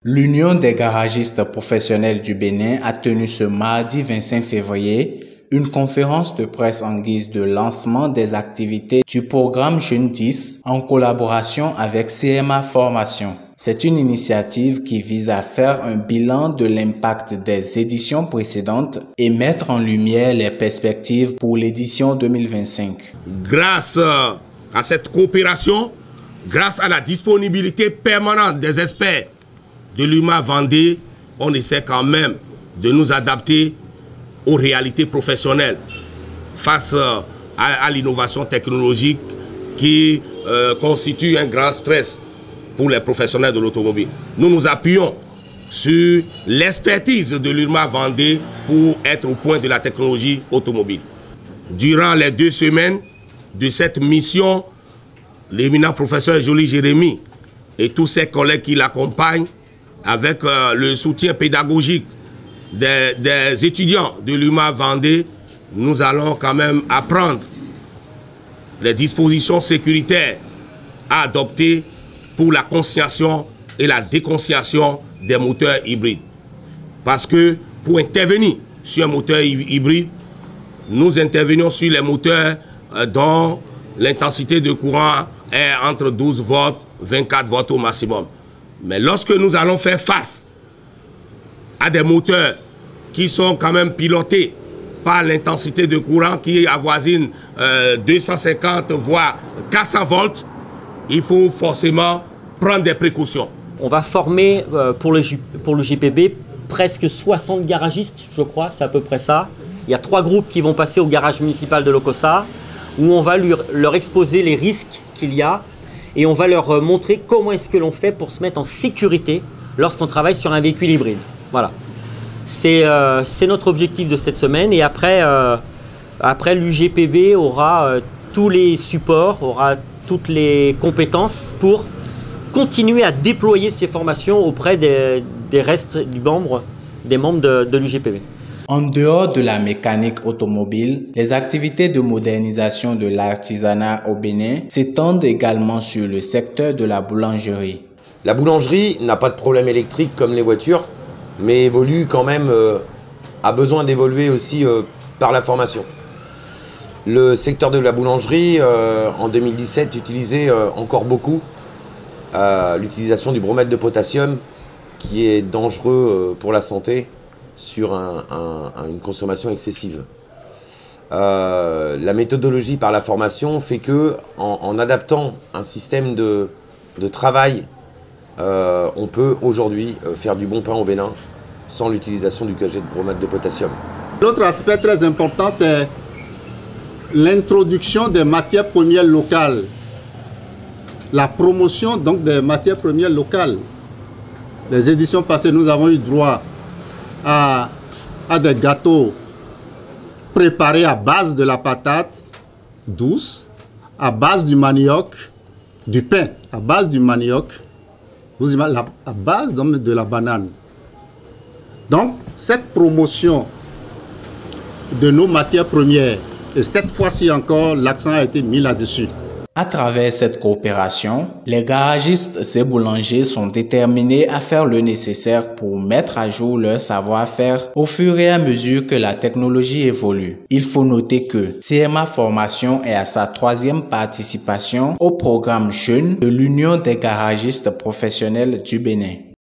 L'Union des garagistes professionnels du Bénin a tenu ce mardi 25 février une conférence de presse en guise de lancement des activités du programme Jeunes 10 en collaboration avec CMA Formation. C'est une initiative qui vise à faire un bilan de l'impact des éditions précédentes et mettre en lumière les perspectives pour l'édition 2025. Grâce à cette coopération, grâce à la disponibilité permanente des experts de l'UMA Vendée, on essaie quand même de nous adapter aux réalités professionnelles face à l'innovation technologique qui constitue un grand stress pour les professionnels de l'automobile. Nous nous appuyons sur l'expertise de l'UMA Vendée pour être au point de la technologie automobile. Durant les 2 semaines de cette mission, l'éminent professeur Joly Jérémy et tous ses collègues qui l'accompagnent, avec le soutien pédagogique des étudiants de l'UMA Vendée, nous allons quand même apprendre les dispositions sécuritaires à adopter pour la conscientisation et la déconscientisation des moteurs hybrides. Parce que pour intervenir sur un moteur hybride, nous intervenons sur les moteurs dont l'intensité de courant est entre 12 volts, 24 volts au maximum. Mais lorsque nous allons faire face à des moteurs qui sont quand même pilotés par l'intensité de courant qui avoisine 250 voire 400 volts, il faut forcément prendre des précautions. On va former pour le JPB presque 60 garagistes, je crois, c'est à peu près ça. Il y a 3 groupes qui vont passer au garage municipal de Lokossa, où on va leur exposer les risques qu'il y a et on va leur montrer comment est-ce que l'on fait pour se mettre en sécurité lorsqu'on travaille sur un véhicule hybride. Voilà. C'est notre objectif de cette semaine et après l'UGPB aura tous les supports, aura toutes les compétences pour continuer à déployer ces formations auprès des restes des membres de l'UGPB. En dehors de la mécanique automobile, les activités de modernisation de l'artisanat au Bénin s'étendent également sur le secteur de la boulangerie. La boulangerie n'a pas de problème électrique comme les voitures, mais évolue quand même, a besoin d'évoluer aussi par la formation. Le secteur de la boulangerie, en 2017, utilisait encore beaucoup l'utilisation du bromate de potassium, qui est dangereux pour la santé sur une consommation excessive. La méthodologie par la formation fait que, en adaptant un système de travail, on peut aujourd'hui faire du bon pain au Bénin sans l'utilisation du cagé de bromate de potassium. L'autre aspect très important, c'est l'introduction des matières premières locales. La promotion donc des matières premières locales. Les éditions passées, nous avons eu droit à des gâteaux préparés à base de la patate douce, à base du manioc, du pain à base du manioc, vous imaginez, à base de la banane. Donc, cette promotion de nos matières premières, et cette fois-ci encore, l'accent a été mis là-dessus. À travers cette coopération, les garagistes et boulangers sont déterminés à faire le nécessaire pour mettre à jour leur savoir-faire au fur et à mesure que la technologie évolue. Il faut noter que CMA Formation est à sa 3e participation au programme Jeunes de l'Union des garagistes professionnels du Bénin.